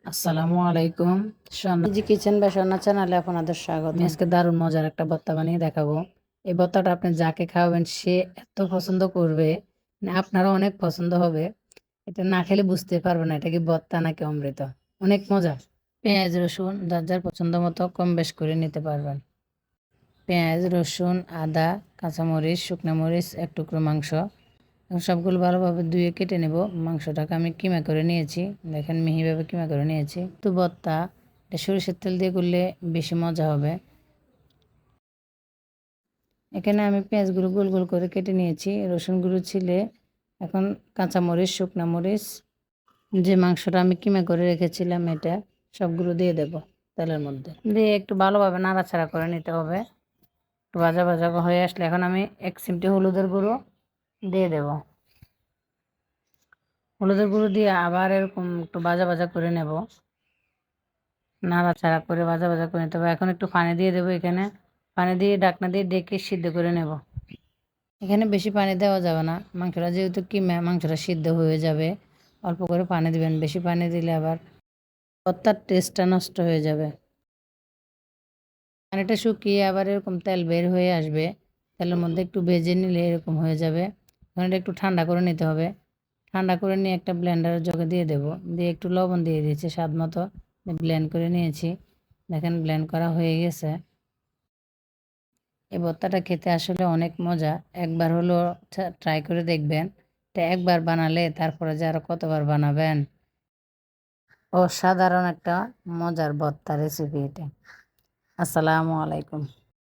আসসালামু আলাইকুম। জি কিচেন বা সোনা চ্যানেলে আপনাদের স্বাগত। আমি আজকে দারুণ মজার একটা ভর্তা বানিয়ে দেখাবো। এই ভর্তাটা আপনি যাকে খাওয়াবেন সে এত পছন্দ করবে, মানে আপনারও অনেক পছন্দ হবে। এটা না খেলে বুঝতে পারবে না এটা কি ভর্তা নাকি অমৃত। অনেক মজা। পেঁয়াজ রসুন যার যার পছন্দ মতো কম বেশ করে নিতে পারবেন। পেঁয়াজ রসুন আদা কাঁচামরিচ শুকনো মরিচ এক টুকরো মাংস, এখন সবগুলো ভালোভাবে ধুয়ে কেটে নেব। মাংসটাকে আমি কিমা করে নিয়েছি, দেখেন মিহিভাবে কিমা করে নিয়েছি। তো ভর্তা এটা সরিষার তেল দিয়ে করলে বেশি মজা হবে। এখানে আমি পেঁয়াজগুলো গোল গোল করে কেটে নিয়েছি, রসুনগুলো ছিলে, এখন কাঁচামরিচ শুকনো মরিচ যে মাংসটা আমি কিমা করে রেখেছিলাম এটা সবগুলো দিয়ে দেব তেলের মধ্যে, দিয়ে একটু ভালোভাবে নাড়াচাড়া করে নিতে হবে। একটু ভাজা ভাজা হয়ে আসলে এখন আমি 1 চিমটি হলুদের গুঁড়ো দিয়ে দেব। হলুদের গুঁড়ো দিয়ে আবার এরকম একটু ভাজা ভাজা করে নেব, নাড়াচাড়া করে ভাজা ভাজা করে নিতে হবে। এখন একটু পানি দিয়ে দেবো, এখানে পানি দিয়ে ঢাকনা দিয়ে ডেকে সিদ্ধ করে নেব। এখানে বেশি পানি দেওয়া যাবে না, মাংসটা যেহেতু কিমা মাংসটা সিদ্ধ হয়ে যাবে। অল্প করে পানি দিবেন, বেশি পানি দিলে আবার ভর্তার টেস্টটা নষ্ট হয়ে যাবে। পানিটা শুকিয়ে আবার এরকম তেল বের হয়ে আসবে, তেলের মধ্যে একটু ভেজে নিলে এরকম হয়ে যাবে। এখন এটা একটু ঠান্ডা করে নিতে হবে। ঠান্ডা করে নিয়ে একটা ব্লেন্ডারের জগে দিয়ে দেবো, দিয়ে একটু লবণ দিয়ে দিয়েছি স্বাদ মতো, ব্লেন্ড করে নিয়েছি। দেখেন ব্লেন্ড করা হয়ে গেছে। এই ভর্তাটা খেতে আসলে অনেক মজা, একবার হলো ট্রাই করে দেখবেন। এটা একবার বানালে তারপরে যে আরও কতবার বানাবেন। অসাধারণ একটা মজার ভর্তা রেসিপি এটা। আসসালামু আলাইকুম।